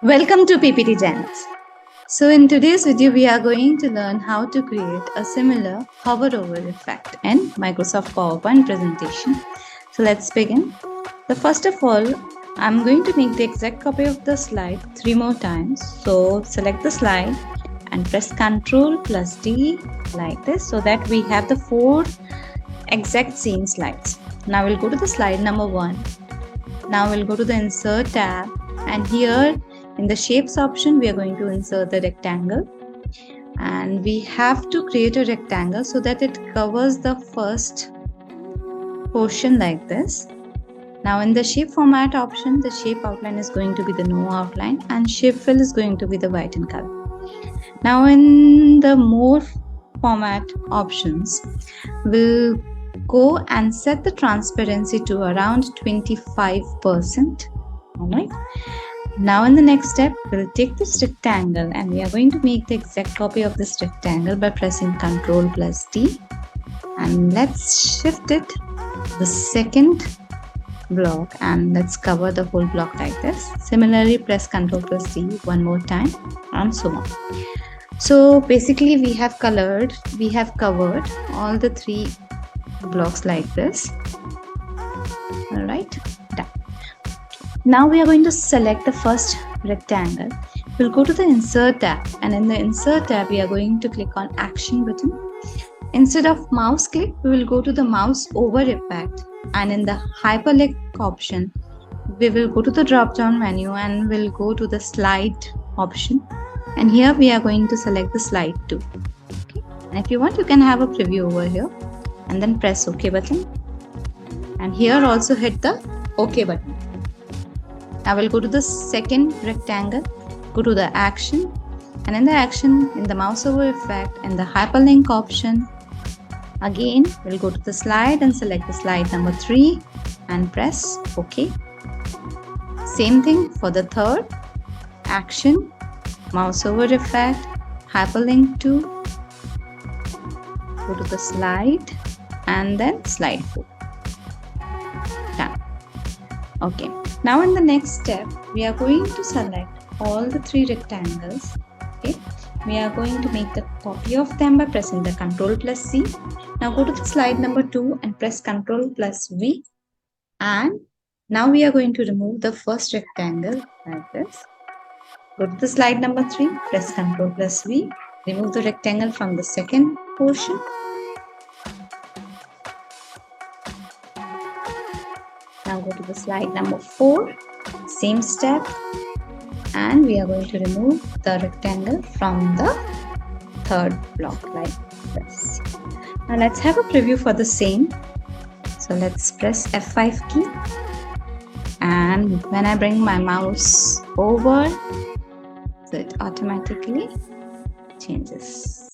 Welcome to PPT Gems. So in today's video, we are going to learn how to create a similar hover over effect in Microsoft PowerPoint presentation. So let's begin. So first of all, I'm going to make the exact copy of the slide 3 more times. So select the slide and press Ctrl plus D like this so that we have the 4 exact same slides. Now we'll go to the slide number 1. Now we'll go to the Insert tab, and here in the Shapes option, we are going to insert the rectangle, and we have to create a rectangle so that it covers the first portion like this. Now in the Shape Format option, the shape outline is going to be the no outline, and Shape Fill is going to be the white in color. Now in the More Format options, we'll go and set the transparency to around 25%. Alright. Now in the next step, we'll take this rectangle and we are going to make the exact copy of this rectangle by pressing Ctrl plus D, and let's shift it to the second block and let's cover the whole block like this. Similarly, press Ctrl plus D one more time and so on. So basically we have covered all the 3 blocks like this. All right, done. Now we are going to select the first rectangle. We'll go to the Insert tab, and in the Insert tab we are going to click on Action button. Instead of mouse click, we will go to the mouse over effect, and in the hyperlink option we will go to the drop down menu and we'll go to the slide option, and here we are going to select the slide 2. Okay. And if you want, you can have a preview over here and then press OK button, and here also hit the OK button. Now we'll go to the second rectangle, go to the Action, and in the Action, in the mouse over effect, in the hyperlink option, again we'll go to the slide and select the slide number 3 and press OK. Same thing for the third, Action, mouse over effect, hyperlink to, go to the slide and then slide 4. Done. Okay. Now in the next step, we are going to select all the 3 rectangles. Okay. We are going to make the copy of them by pressing the Ctrl plus C. Now go to the slide number 2 and press Ctrl plus V. And now we are going to remove the first rectangle like this. Go to the slide number 3, press Ctrl plus V. Remove the rectangle from the second portion. Now go to the slide number 4, same step, and we are going to remove the rectangle from the third block like this. Now let's have a preview for the same. So let's press F5 key, and when I bring my mouse over, so it automatically changes.